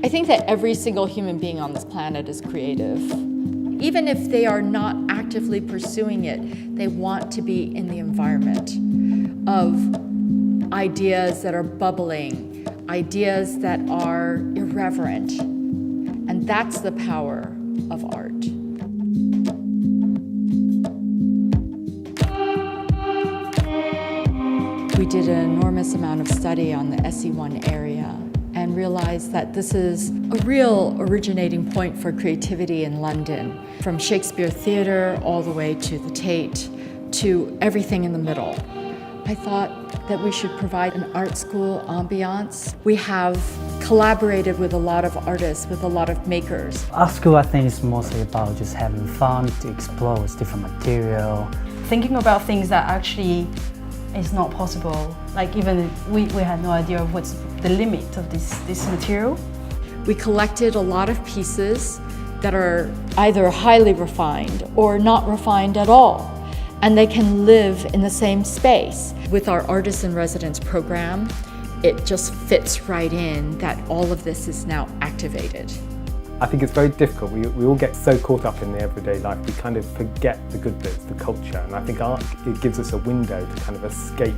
I think that every single human being on this planet is creative. Even if they are not actively pursuing it, they want to be in the environment of ideas that are bubbling, ideas that are irreverent. And that's the power of art. We did an enormous amount of study on the SE1 area and realized that this is a real originating point for creativity in London, from Shakespeare Theatre all the way to the Tate, to everything in the middle. I thought that we should provide an art school ambiance. We have collaborated with a lot of artists, with a lot of makers. Art school, I think, is mostly about just having fun, to explore with different material. Thinking about things that actually is not possible. Like even we had no idea of what's the limit of this material. We collected a lot of pieces that are either highly refined or not refined at all, and they can live in the same space. With our Artists in Residence program, it just fits right in that all of this is now activated. I think it's very difficult. We all get so caught up in the everyday life, we kind of forget the good bits, the culture. And I think art, it gives us a window to kind of escape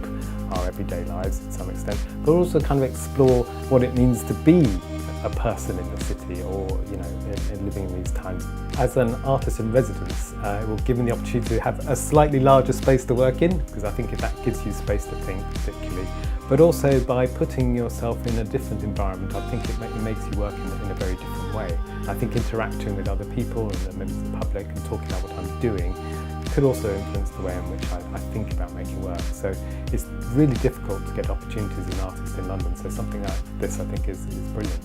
our everyday lives to some extent, but also kind of explore what it means to be a person in the city, or in living in these times. As an artist in residence, it will give me the opportunity to have a slightly larger space to work in, because I think that gives you space to think particularly. But also by putting yourself in a different environment, I think it makes you work in a very different way. I think interacting with other people and the members of the public and talking about what I'm doing could also influence the way in which I think about making work. So it's really difficult to get opportunities as an artist in London, so something like this I think is brilliant.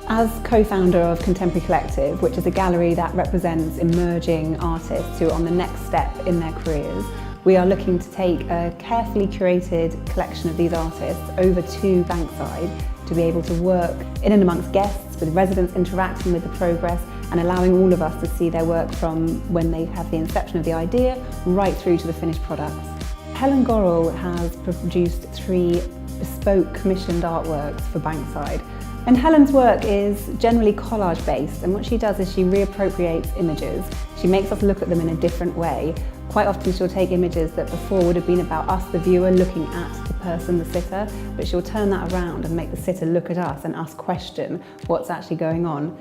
As co-founder of Contemporary Collective, which is a gallery that represents emerging artists who are on the next step in their careers, we are looking to take a carefully curated collection of these artists over to Bankside to be able to work in and amongst guests, with residents interacting with the progress and allowing all of us to see their work from when they have the inception of the idea right through to the finished products. Helen Gorrell has produced 3 bespoke commissioned artworks for Bankside. And Helen's work is generally collage based, and what she does is she reappropriates images. She makes us look at them in a different way. Quite often she'll take images that before would have been about us, the viewer, looking at the person, the sitter, but she'll turn that around and make the sitter look at us and us question what's actually going on.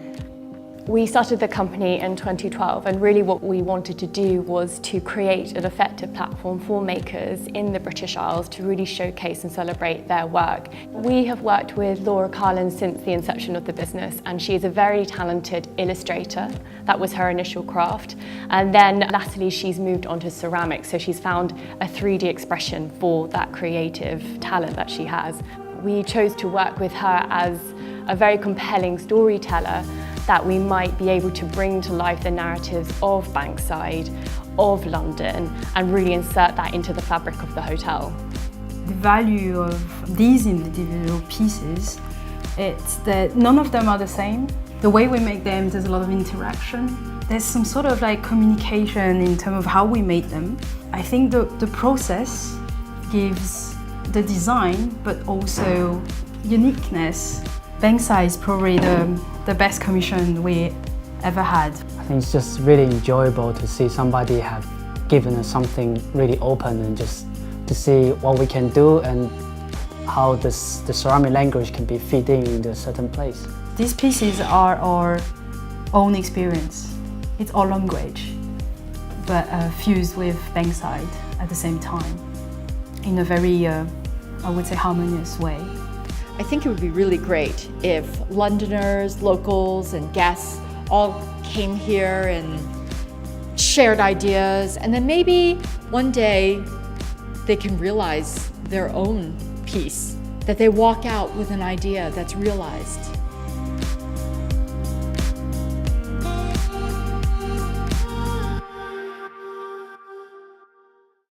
We started the company in 2012, and really what we wanted to do was to create an effective platform for makers in the British Isles to really showcase and celebrate their work. We have worked with Laura Carlin since the inception of the business, and she is a very talented illustrator. That was her initial craft. And then latterly she's moved on to ceramics, so she's found a 3D expression for that creative talent that she has. We chose to work with her as a very compelling storyteller that we might be able to bring to life the narratives of Bankside, of London, and really insert that into the fabric of the hotel. The value of these individual pieces, it's that none of them are the same. The way we make them, there's a lot of interaction. There's some sort of like communication in terms of how we made them. I think the process gives the design, but also uniqueness. Bankside is probably the best commission we ever had. I think it's just really enjoyable to see somebody have given us something really open, and just to see what we can do and how the ceramic language can be fit into a certain place. These pieces are our own experience. It's our language, but fused with Bankside at the same time in a very, I would say, harmonious way. I think it would be really great if Londoners, locals, and guests all came here and shared ideas, and then maybe one day they can realize their own piece, that they walk out with an idea that's realized.